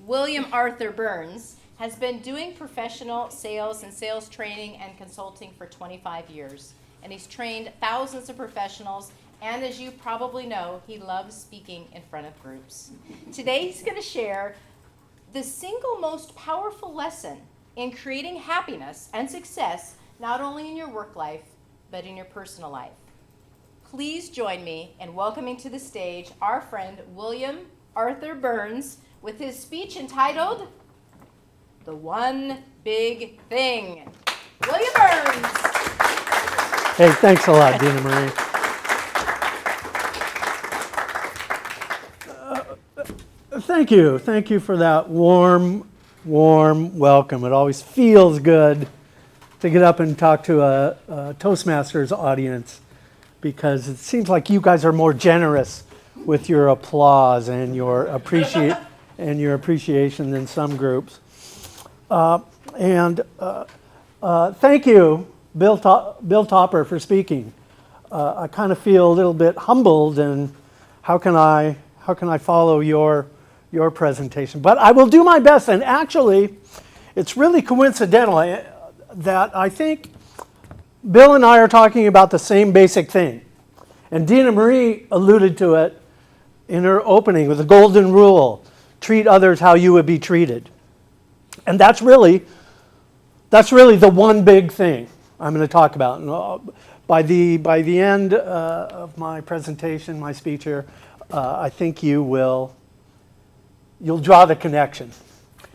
William Arthur Burns, has been doing professional sales and sales training and consulting for 25 years. And he's trained thousands of professionals, and as you probably know, he loves speaking in front of groups. Today he's going to share the single most powerful lesson in creating happiness and success, not only in your work life, but in your personal life. Please join me in welcoming to the stage our friend William Arthur Burns with his speech entitled, The One Big Thing. William Burns. Hey, thanks a lot, Dina Marie. Thank you. Thank you for that warm welcome. It always feels good to get up and talk to a Toastmasters audience, because it seems like you guys are more generous with your applause and your appreciation than some groups. Thank you, Bill Topper, for speaking. I kind of feel a little bit humbled, and how can I follow your presentation? But I will do my best. And actually, it's really coincidental that I think Bill and I are talking about the same basic thing. And Dina Marie alluded to it in her opening with the golden rule: treat others how you would be treated. And that's really the one big thing I'm going to talk about. And by the end of my presentation, my speech here, I think you'll draw the connection.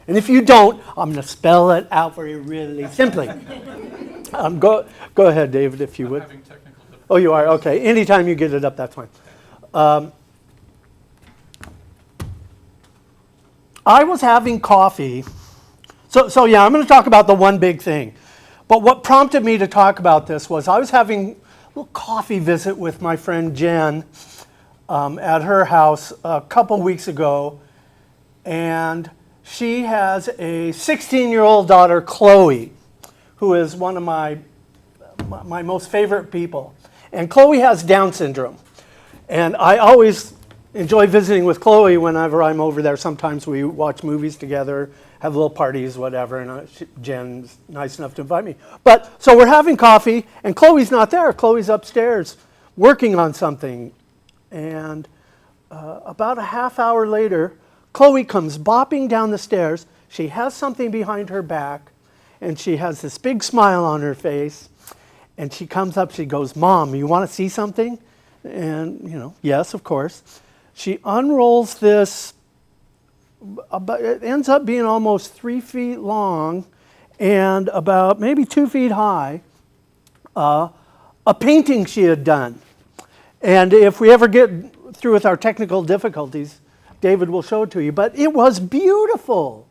And if you don't, I'm going to spell it out for you really simply. Go ahead, David, if you would. I'm having technical difficulties. Oh, you are? Okay. Anytime you get it up, that's fine. I was having coffee. So yeah, I'm going to talk about the one big thing. But what prompted me to talk about this was I was having a little coffee visit with my friend Jen at her house a couple weeks ago. And she has a 16-year-old daughter, Chloe, who is one of my most favorite people. And Chloe has Down syndrome. And I always enjoy visiting with Chloe whenever I'm over there. Sometimes we watch movies together, have little parties, whatever, and Jen's nice enough to invite me. But so we're having coffee, and Chloe's not there. Chloe's upstairs working on something. And about a half hour later, Chloe comes bopping down the stairs. She has something behind her back, and she has this big smile on her face. And she comes up, she goes, "Mom, you want to see something?" And, yes, of course. She unrolls this, it ends up being almost 3 feet long and about maybe 2 feet high, a painting she had done. And if we ever get through with our technical difficulties, David will show it to you. But it was beautiful.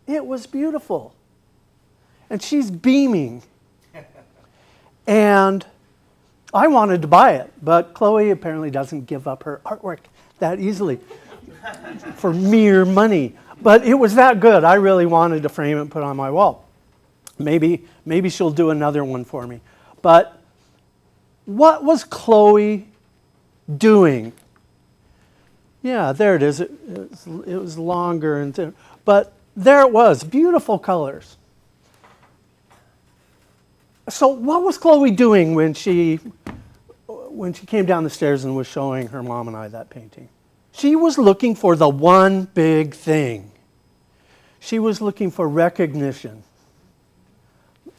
It was beautiful. And she's beaming. And I wanted to buy it, but Chloe apparently doesn't give up her artwork that easily for mere money. But it was that good. I really wanted to frame it and put it on my wall. Maybe she'll do another one for me. But what was Chloe doing? Yeah, there it is. It was longer and thin, but there it was, beautiful colors. So what was Chloe doing when she came down the stairs and was showing her mom and I that painting? She was looking for the one big thing. She was looking for recognition.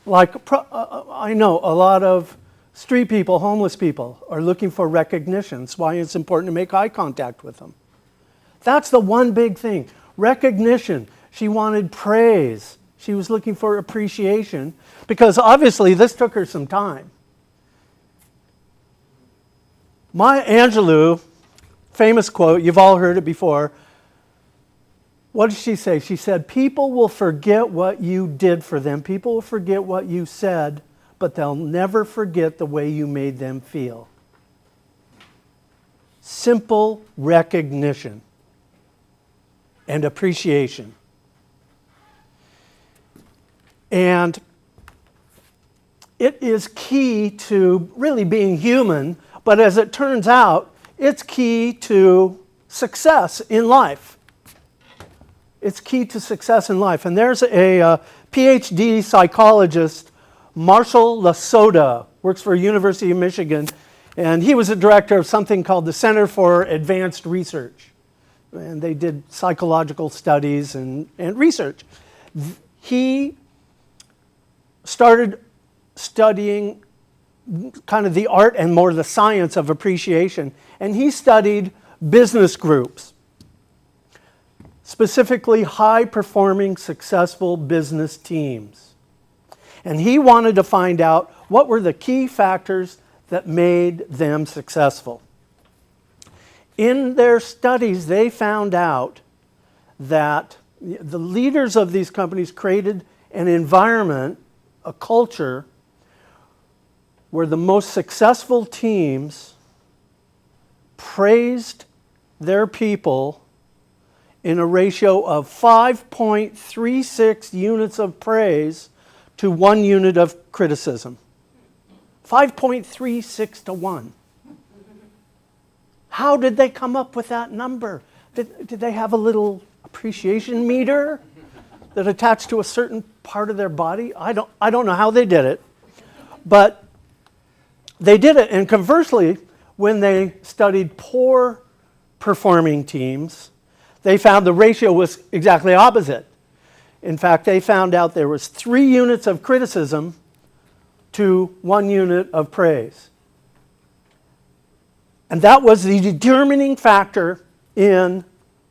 Like, I know a lot of street people, homeless people, are looking for recognition. That's why it's important to make eye contact with them. That's the one big thing. Recognition. She wanted praise. She was looking for appreciation, because obviously this took her some time. Maya Angelou, famous quote, you've all heard it before. What did she say? She said, "People will forget what you did for them. People will forget what you said, but they'll never forget the way you made them feel." Simple recognition and appreciation. And it is key to really being human, but as it turns out, it's key to success in life. It's key to success in life. And there's a PhD psychologist, Marshall Lasota, works for University of Michigan, and he was a director of something called the Center for Advanced Research. And they did psychological studies and research. He started studying kind of the art and more the science of appreciation. And he studied business groups, specifically high-performing, successful business teams. And he wanted to find out what were the key factors that made them successful. In their studies, they found out that the leaders of these companies created an environment, a culture, where the most successful teams praised their people in a ratio of 5.36 units of praise to 1 unit of criticism. 5.36 to 1. How did they come up with that number? Did they have a little appreciation meter that attached to a certain part of their body? I don't know how they did it, but they did it. And conversely, when they studied poor performing teams, they found the ratio was exactly opposite. In fact, they found out there was 3 units of criticism to 1 unit of praise. And that was the determining factor in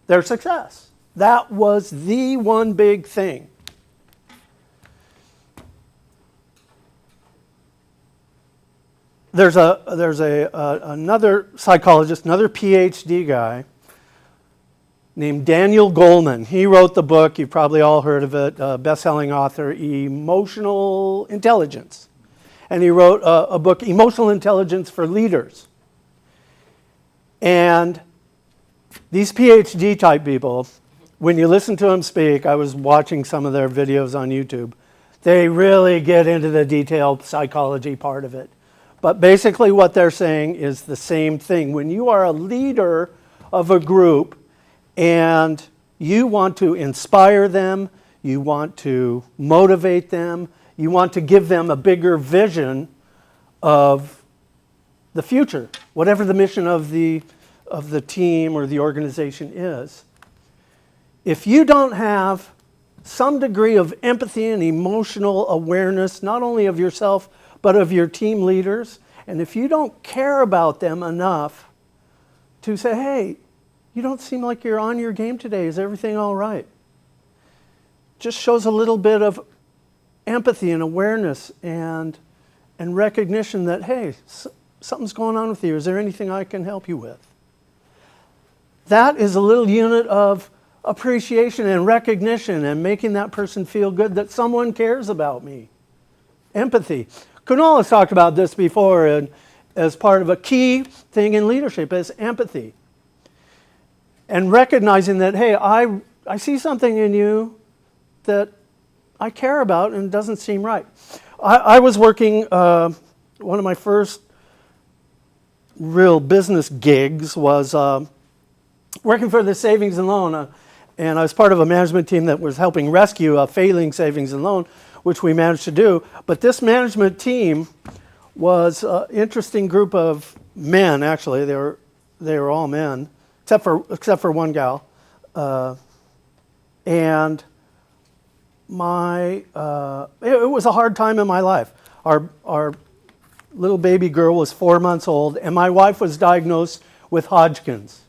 their success. That was the one big thing. There's another psychologist, another PhD guy named Daniel Goleman. He wrote the book, you've probably all heard of it, best-selling author, Emotional Intelligence. And he wrote a book, Emotional Intelligence for Leaders. And these PhD type people, when you listen to them speak, I was watching some of their videos on YouTube, they really get into the detailed psychology part of it. But basically what they're saying is the same thing. When you are a leader of a group and you want to inspire them, you want to motivate them, you want to give them a bigger vision of the future, whatever the mission of the team or the organization is. If you don't have some degree of empathy and emotional awareness, not only of yourself, but of your team leaders, and if you don't care about them enough to say, hey, you don't seem like you're on your game today, is everything all right? Just shows a little bit of empathy and awareness and recognition that, hey, something's going on with you. Is there anything I can help you with? That is a little unit of appreciation and recognition and making that person feel good that someone cares about me. Empathy. Kunal has talked about this before and as part of a key thing in leadership is empathy. And recognizing that, hey, I see something in you that I care about and it doesn't seem right. I was working, one of my first real business gigs was working for the savings and loan. And I was part of a management team that was helping rescue a failing savings and loan, which we managed to do. But this management team was an interesting group of men, actually. They were all men, except for one gal. And it was a hard time in my life. Our little baby girl was 4 months old, and my wife was diagnosed with Hodgkin's.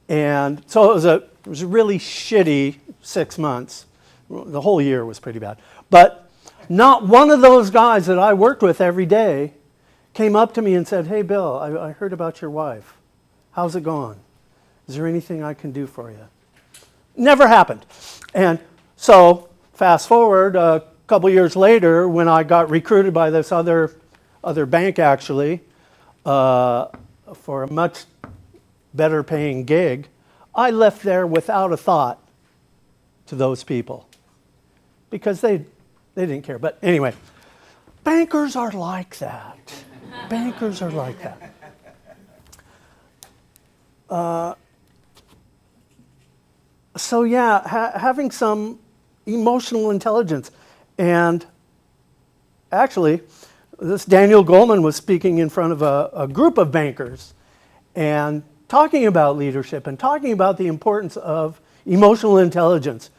And so it was a really shitty 6 months. The whole year was pretty bad. But not one of those guys that I worked with every day came up to me and said, hey, Bill, I heard about your wife. How's it going? Is there anything I can do for you? Never happened. And so fast forward a couple years later when I got recruited by this other bank, actually, for a much better paying gig, I left there without a thought to those people because they didn't care. But anyway, bankers are like that. Bankers are like that. So yeah, having some emotional intelligence. And actually, this Daniel Goleman was speaking in front of a group of bankers and talking about leadership and talking about the importance of emotional intelligence.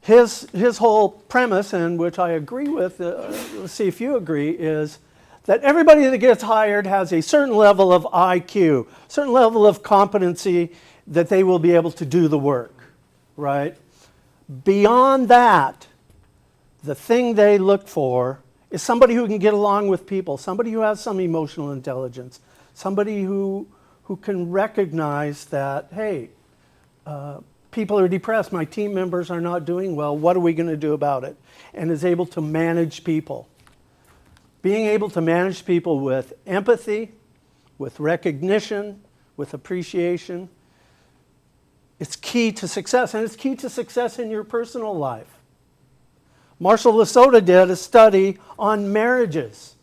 His whole premise, and which I agree with, let's see if you agree, is that everybody that gets hired has a certain level of IQ, certain level of competency that they will be able to do the work, right? Beyond that, the thing they look for is somebody who can get along with people, somebody who has some emotional intelligence, somebody who can recognize that, hey, people are depressed, my team members are not doing well, what are we going to do about it? And is able to manage people. Being able to manage people with empathy, with recognition, with appreciation, it's key to success, and it's key to success in your personal life. Marshall Lasota did a study on marriages,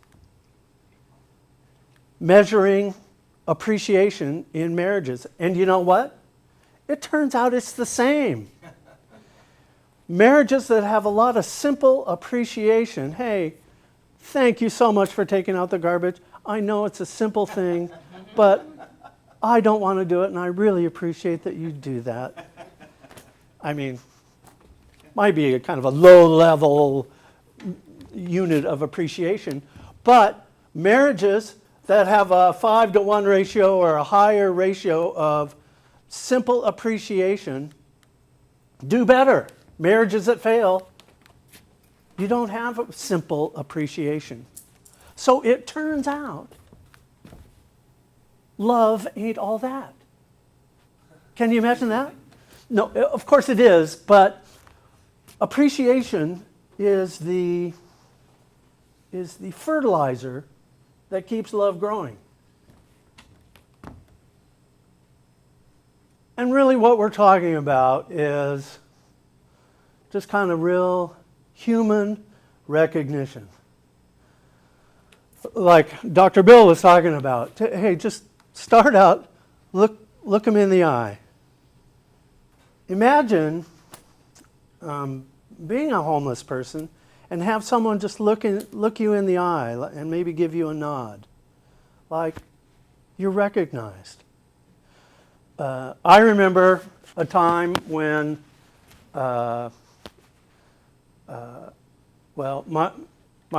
measuring appreciation in marriages. And you know what? It turns out it's the same. Marriages that have a lot of simple appreciation. Hey, thank you so much for taking out the garbage. I know it's a simple thing, but I don't want to do it, and I really appreciate that you do that. I mean, might be a kind of a low-level unit of appreciation, but marriages that have a 5-to-1 ratio or a higher ratio of simple appreciation do better. Marriages that fail, you don't have a simple appreciation. So it turns out love ain't all that. Can you imagine that? No, of course it is, but appreciation is the fertilizer that keeps love growing. And really what we're talking about is just kind of real human recognition. Like Dr. Bill was talking about. Hey, just start out, look them in the eye. Imagine being a homeless person and have someone just look you in the eye and maybe give you a nod, like you're recognized. I remember a time when, my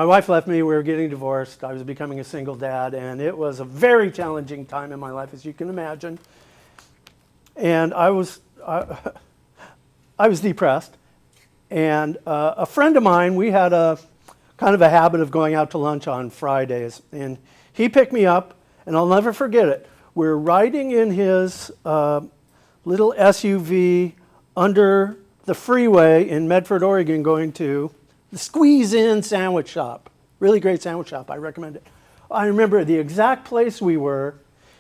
wife left me, we were getting divorced, I was becoming a single dad, and it was a very challenging time in my life, as you can imagine. And I was depressed. And a friend of mine, we had a kind of a habit of going out to lunch on Fridays. And he picked me up, and I'll never forget it. We're riding in his little SUV under the freeway in Medford, Oregon, going to the Squeeze In Sandwich Shop. Really great sandwich shop, I recommend it. I remember the exact place we were.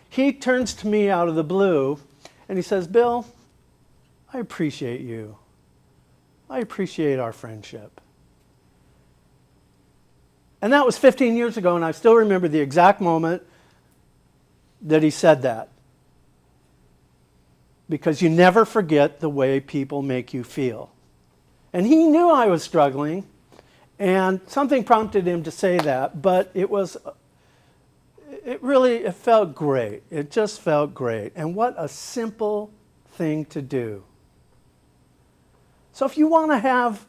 He turns to me out of the blue, and he says, Bill, I appreciate you. I appreciate our friendship. And that was 15 years ago, and I still remember the exact moment that he said that. Because you never forget the way people make you feel. And he knew I was struggling, and something prompted him to say that, but it felt great. It just felt great. And what a simple thing to do. So if you want to have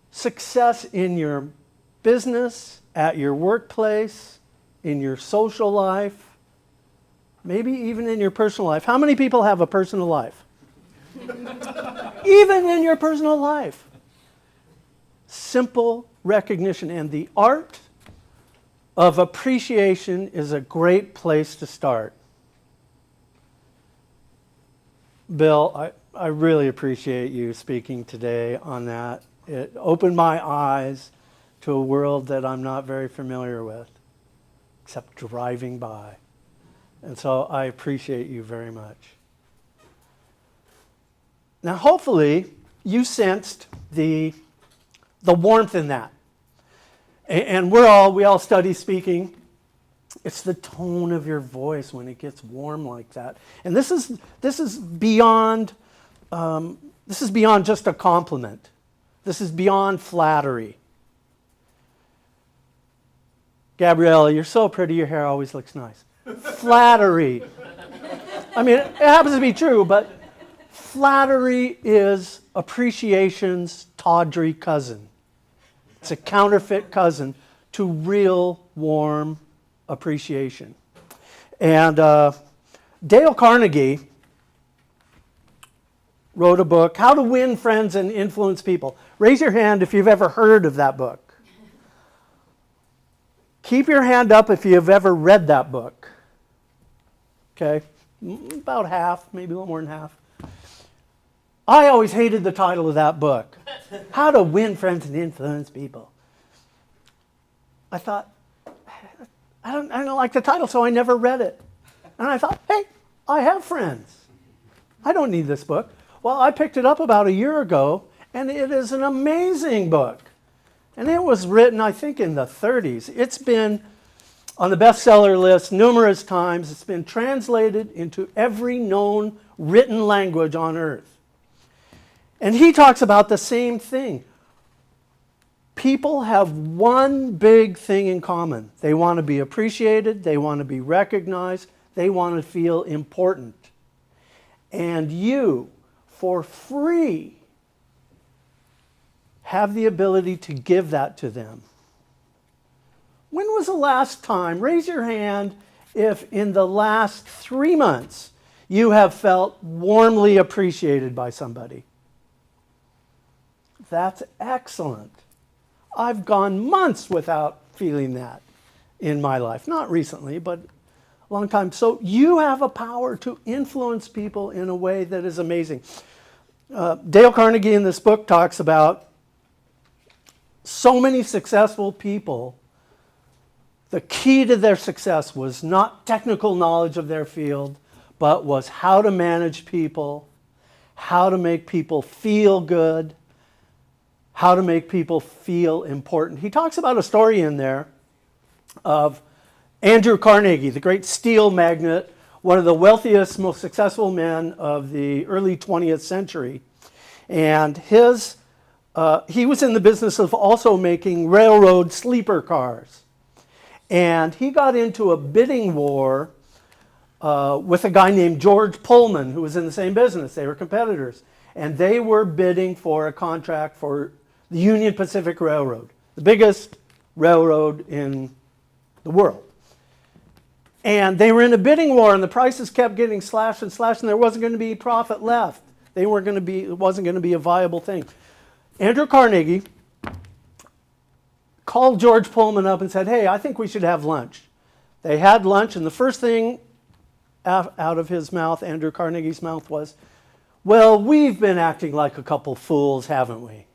success in your business, at your workplace, in your social life, maybe even in your personal life. How many people have a personal life? Even in your personal life. Simple recognition and the art of appreciation is a great place to start. Bill, I really appreciate you speaking today on that. It opened my eyes to a world that I'm not very familiar with, except driving by. And so I appreciate you very much. Now, hopefully, you sensed the warmth in that. And we all study speaking. It's the tone of your voice when it gets warm like that. And this is beyond This is beyond just a compliment. This is beyond flattery. Gabriella, you're so pretty, your hair always looks nice. Flattery. I mean, it happens to be true, but flattery is appreciation's tawdry cousin. It's a counterfeit cousin to real warm appreciation. And Dale Carnegie wrote a book, How to Win Friends and Influence People. Raise your hand if you've ever heard of that book. Keep your hand up if you've ever read that book. Okay? About half, maybe a little more than half. I always hated the title of that book, How to Win Friends and Influence People. I thought, I don't like the title, so I never read it. And I thought, hey, I have friends. I don't need this book. Well, I picked it up about a year ago, and it is an amazing book. And it was written, I think, in the 30s. It's been on the bestseller list numerous times. It's been translated into every known written language on earth. And he talks about the same thing. People have one big thing in common. They want to be appreciated. They want to be recognized. They want to feel important. And you, for free, have the ability to give that to them. When was the last time, raise your hand if in the last 3 months you have felt warmly appreciated by somebody. That's excellent. I've gone months without feeling that in my life. Not recently, but a long time. So you have a power to influence people in a way that is amazing. Dale Carnegie in this book talks about so many successful people. The key to their success was not technical knowledge of their field, but was how to manage people, how to make people feel good, how to make people feel important. He talks about a story in there of Andrew Carnegie, the great steel magnate, one of the wealthiest, most successful men of the early 20th century. And he was in the business of also making railroad sleeper cars. And he got into a bidding war with a guy named George Pullman, who was in the same business. They were competitors. And they were bidding for a contract for the Union Pacific Railroad, the biggest railroad in the world. And they were in a bidding war, and the prices kept getting slashed and slashed, and there wasn't going to be profit left. It wasn't going to be a viable thing. Andrew Carnegie called George Pullman up and said, hey, I think we should have lunch. They had lunch, and the first thing out of his mouth, Andrew Carnegie's mouth, was, well, we've been acting like a couple fools, haven't we?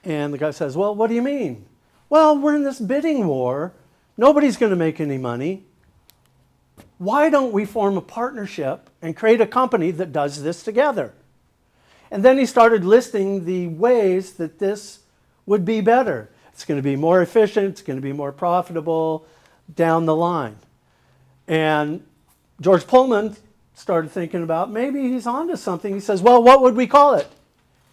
And the guy says, well, what do you mean? Well, we're in this bidding war. Nobody's going to make any money. Why don't we form a partnership and create a company that does this together? And then he started listing the ways that this would be better. It's going to be more efficient. It's going to be more profitable down the line. And George Pullman started thinking about maybe he's onto something. He says, well, what would we call it?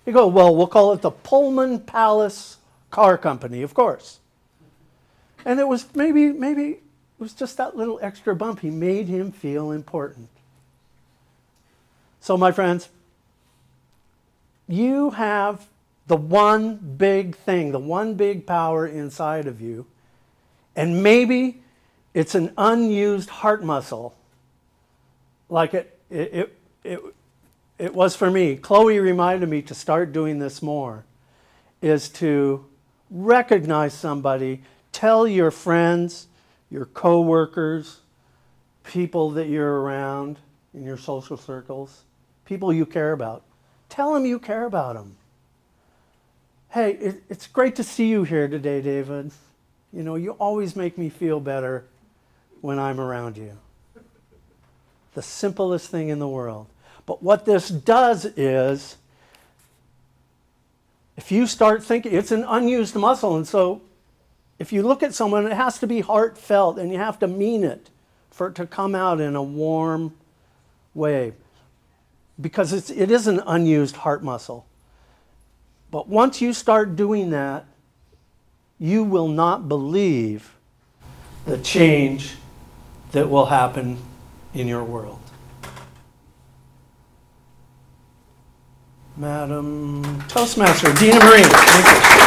He goes, well, we'll call it the Pullman Palace Car Company, of course. And it was maybe it was just that little extra bump. He made him feel important. So, my friends, you have the one big thing, the one big power inside of you, and maybe it's an unused heart muscle, like it was for me. Chloe reminded me to start doing this more, is to recognize somebody, tell your friends, your coworkers, people that you're around in your social circles, people you care about. Tell them you care about them. Hey, it's great to see you here today, David. You know, you always make me feel better when I'm around you. The simplest thing in the world. But what this does is, if you start thinking, it's an unused muscle, and so if you look at someone, it has to be heartfelt, and you have to mean it for it to come out in a warm way. because it is an unused heart muscle. But once you start doing that, you will not believe the change that will happen in your world. Madam Toastmaster, Dina Marie. Thank you.